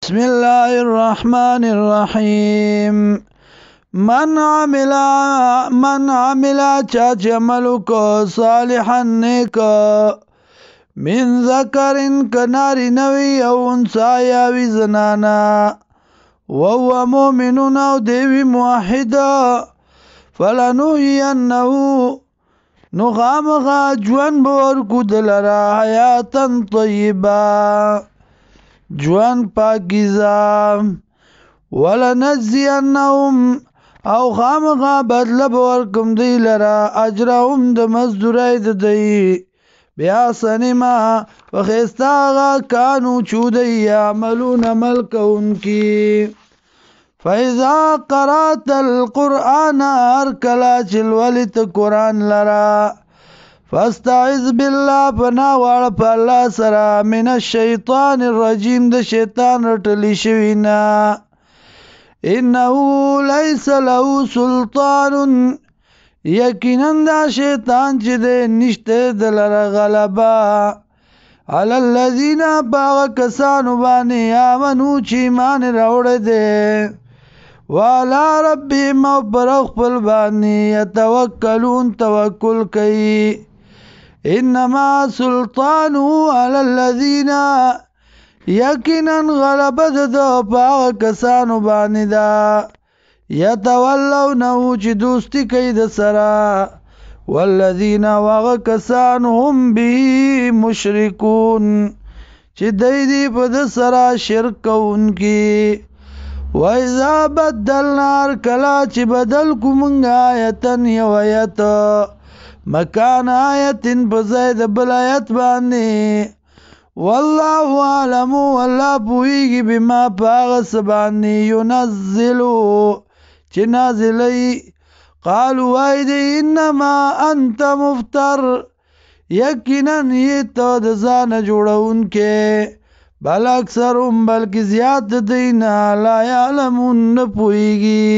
بسم الله الرحمن الرحیم. من عمل چاچ عملو کو صالحا نیک من ذکرن کناری نوی او انسا یاوی زنانا وهو مؤمنون او دیوی موحد فلنوحینه نخامخا جوان بورکو دلرا حیاتا طیبا جوان پاکیزا ولنجزینهم او خامخا بدل بورکم دی لرا اجرهم د مزدوری د دی بیا سنما وخیستاغا کانو چودی یعملون عمل کونکی. فَإِذَا قَرَأْتَ الْقُرْآنَ هَرْكَلَا چلولیت قرآن لرا فاستعذ بالله پناه واړه په الله سره من الشیطان الرجیم د شیطان رټلی شوینا. انه لیس له سلطان یقینا دا شیطان چې دی نشته دلره غلبه علی الذین باغ کسانو باندې آمنو چې ایمان راوړی دی وعلى ربهم او پر خپل باندې یتوکلون توکل کوي. انما سلطانه علی الذین یقینا غلبه د پاغ کسانو باندې دا یتولونه چې دوستی کوي د سره والذین واغ کسان هم به مشرکون چې دی په د سره شرک کوونکی. وَإِذَا بَدَّلْنَا کلا چې بدل کو مونږ آیتن یو آیت مکان آیتن په ځای د بل آیت باندې والله عالم والله پوهیږي بما پاغه سبانی ينزلو چې نازلی. قالوا وای دی انما انت مفتر یقینا یہ تو د ځان جوړون کې بل اکثرهم بلکې زیات دینا لا یعلمون نه پوهیږي.